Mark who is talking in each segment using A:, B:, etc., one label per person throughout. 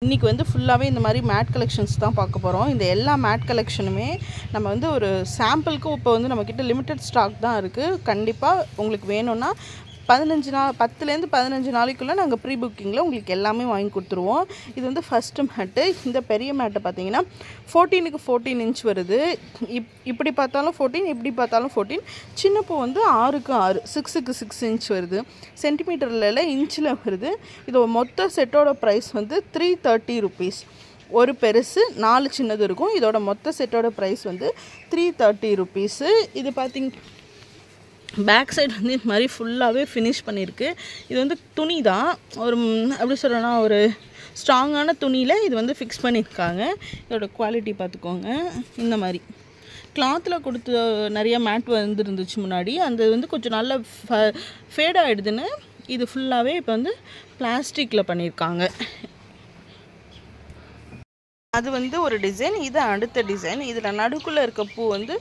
A: இன்னைக்கு வந்து ஃபுல்லாவே இந்த மாதிரி மேட் கலெக்ஷன்ஸ் தான் பார்க்க போறோம். இந்த எல்லா மேட் கலெக்ஷனுமே நம்ம வந்து ஒரு சாம்பிளுக்கு இப்போ வந்து நம்ம கிட்ட லிமிட்டட் ஸ்டாக் தான் இருக்கு. கண்டிப்பா உங்களுக்கு வேணும்னா 15 நாள் 10 லேருந்து 15 நாளைக்குள்ள நாங்க ப்ரீ புக்கிங்ல உங்களுக்கு எல்லாமே வாங்கி கொடுத்துருவோம். இது வந்து ஃபர்ஸ்ட் மேட். இந்த பெரிய மேட் பாத்தீங்கன்னா 14க்கு 14 இன்ச் வருது. இப்படி பார்த்தாலும் 14, இப்படி பார்த்தாலும் 14. சின்ன பூ வந்து 6க்கு 6, 6க்கு 6 இன்ச் வருது. சென்டிமீட்டர்ல இல்ல இன்ச்ல வருது. இது மொத்த செட்டோட பிரைஸ் வந்து 330 rupees. ஒரு பெருசு 4 சின்னது இருக்கும். இதோட மொத்த செட்டோட பிரைஸ் வந்து 330 rupees. இது பாத்தீங்க பேக் சைடு வந்து இந்த மாதிரி ஃபுல்லாகவே ஃபினிஷ் பண்ணியிருக்கு. இது வந்து துணி தான், ஒரு எப்படி சொல்கிறேன்னா ஒரு ஸ்ட்ராங்கான துணியில் இது வந்து ஃபிக்ஸ் பண்ணியிருக்காங்க. இதோட குவாலிட்டி பார்த்துக்கோங்க. இந்த மாதிரி கிளாத்தில் கொடுத்து நிறைய மேட் வந்துருந்துச்சு முன்னாடி, அந்த வந்து கொஞ்சம் நல்ல ஃபேட் ஆகிடுதுன்னு இது ஃபுல்லாகவே இப்போ வந்து பிளாஸ்டிக்கில் பண்ணியிருக்காங்க. அது வந்து ஒரு டிசைன். இது அடுத்த டிசைன். இதில் நடுக்குள்ளே இருக்க பூ வந்து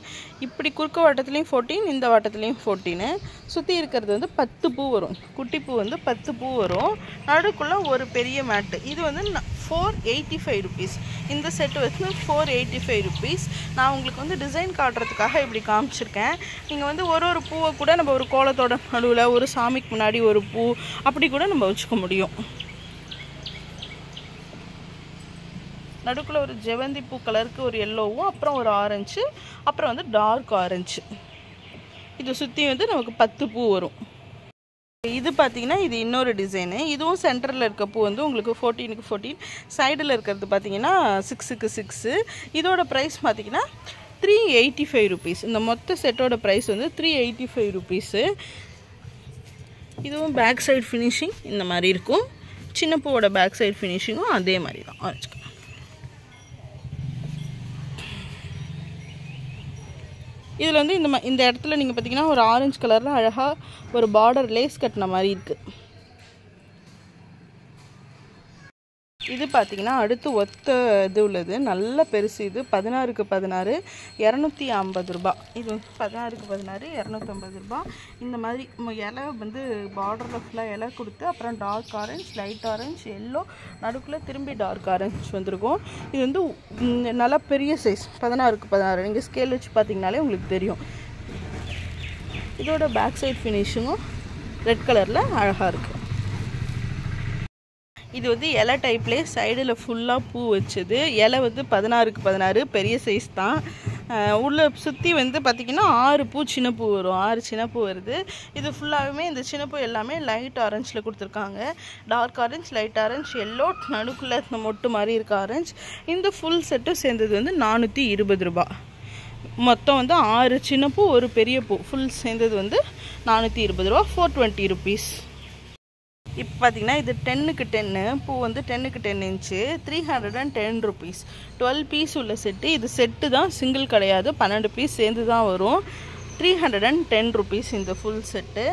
A: இப்படி குறுக்க வட்டத்துலேயும் 14, இந்த வட்டத்துலேயும் 14. சுற்றி இருக்கிறது வந்து 10 பூ வரும். குட்டி பூ வந்து 10 பூ வரும். நடுக்குள்ளே ஒரு பெரிய மேட்டு. இது வந்து 485 rupees. இந்த செட்டு வந்து 485 rupees. நான் உங்களுக்கு வந்து டிசைன் காட்டுறதுக்காக இப்படி காமிச்சிருக்கேன். நீங்கள் வந்து ஒரு பூவை கூட நம்ம ஒரு கோலத்தோட நடுவில், ஒரு சாமிக்கு முன்னாடி ஒரு பூ அப்படி கூட நம்ம வச்சுக்க முடியும். நடுக்குள்ள ஒரு ஜெவந்தி பூ கலருக்கு ஒரு எல்லோவும், அப்புறம் ஒரு ஆரஞ்சு, அப்புறம் வந்து டார்க் ஆரஞ்சு. இது சுற்றி வந்து நமக்கு 10 பூ வரும். இது பார்த்தீங்கன்னா இது இன்னொரு டிசைனு. இதுவும் சென்டரில் இருக்க பூ வந்து உங்களுக்கு 14க்கு 14, சைடில் இருக்கிறது பார்த்தீங்கன்னா 6க்கு 6. இதோட ப்ரைஸ் பார்த்தீங்கன்னா 385 rupees. இந்த மொத்த செட்டோட ப்ரைஸ் வந்து 385 rupees. இதுவும் பேக் சைடு ஃபினிஷிங் இந்த மாதிரி இருக்கும். சின்ன பூவோட பேக் சைடு ஃபினிஷிங்கும் அதே மாதிரி தான். ஆரஞ்சு இதில் வந்து இந்த இடத்துல நீங்கள் பார்த்தீங்கன்னா ஒரு ஆரஞ்சு கலரில் அழகாக ஒரு பார்டர் லேஸ் கட்டின மாதிரி இருக்குது. இது பார்த்தீங்கன்னா அடுத்து ஒத்த இது உள்ளது, நல்ல பெருசு. இது 16க்கு 16, 250 ரூபாய். இது வந்து 16க்கு 16, 250 ரூபாய். இந்த மாதிரி இலை வந்து பார்டரில் ஃபுல்லாக இலை கொடுத்து, அப்புறம் dark orange, light orange, yellow, நடுக்குள்ளே திரும்பி டார்க் ஆரஞ்சு வந்திருக்கும். இது வந்து நல்லா பெரிய சைஸ், 16க்கு 16. நீங்கள் ஸ்கேல் வச்சு பார்த்தீங்கனாலே உங்களுக்கு தெரியும். இதோட பேக் சைட் ஃபினிஷிங்கும் ரெட் கலரில் அழகாக இருக்குது. இது வந்து இலை டைப்லேயே சைடில் ஃபுல்லாக பூ வச்சது. இலை வந்து 16க்கு 16, பெரிய சைஸ் தான். உள்ளே சுற்றி வந்து பார்த்திங்கன்னா 6 பூ சின்ன பூ வரும். 6 சின்ன பூ வருது. இது ஃபுல்லாகவே இந்த சின்ன பூ எல்லாமே லைட் ஆரஞ்சில் கொடுத்துருக்காங்க. Dark orange, light orange, yellow, நடுக்குள்ளே இந்த மொட்டு மாதிரி இருக்க ஆரஞ்சு. இந்த ஃபுல் செட்டும் சேர்ந்தது வந்து 420 ரூபாய். மொத்தம் வந்து 6 சின்ன பூ, ஒரு பெரிய பூ, ஃபுல் சேர்ந்தது வந்து 420 ரூபா, 420 rupees. இப்போ பார்த்தீங்கன்னா இது 10க்கு 10 பூ வந்து 10க்கு 10 இன்ச்சு, 310 rupees. 12 பீஸ் உள்ள செட்டு. இது செட்டு தான், சிங்கிள் கிடையாது. 12 பீஸ் சேர்ந்து தான் வரும். 310 rupees இந்த ஃபுல் செட்டு.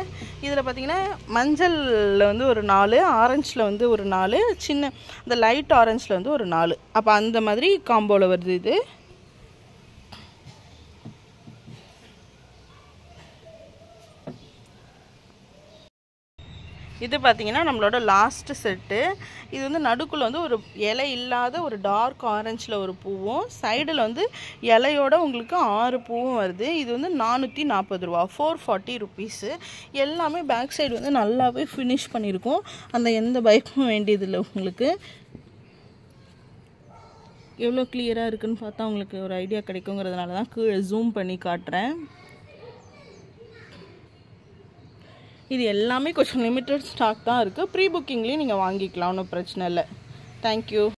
A: இதில் பார்த்தீங்கன்னா மஞ்சளில் வந்து ஒரு 4, ஆரஞ்சில் வந்து ஒரு 4, சின்ன இந்த லைட் ஆரஞ்சில் வந்து ஒரு 4. அப்போ அந்த மாதிரி காம்போவில் வருது இது. இது பார்த்தீங்கன்னா நம்மளோட லாஸ்ட் செட்டு. இது வந்து நடுக்குள்ள வந்து ஒரு இலை இல்லாத ஒரு டார்க் ஆரஞ்சில் ஒரு பூவும், சைடில் வந்து இலையோட உங்களுக்கு 6 பூவும் வருது. இது வந்து 440 ரூபா, 440 rupees. எல்லாமே பேக் சைடு வந்து நல்லாவே ஃபினிஷ் பண்ணியிருக்கோம். அந்த எந்த பயமும் வேண்டியதில்லை உங்களுக்கு. எவ்வளோ கிளியராக இருக்குன்னு பார்த்தா உங்களுக்கு ஒரு ஐடியா கிடைக்குங்கிறதுனால தான் கீழே ஜூம் பண்ணி காட்டுறேன். இது எல்லாமே கொஞ்சம் லிமிட்டட் ஸ்டாக் தான் இருக்குது. ப்ரீ புக்கிங்லேயும் நீங்கள் வாங்கிக்கலாம், ஒன்றும் பிரச்சனை இல்லை. தேங்க்யூ.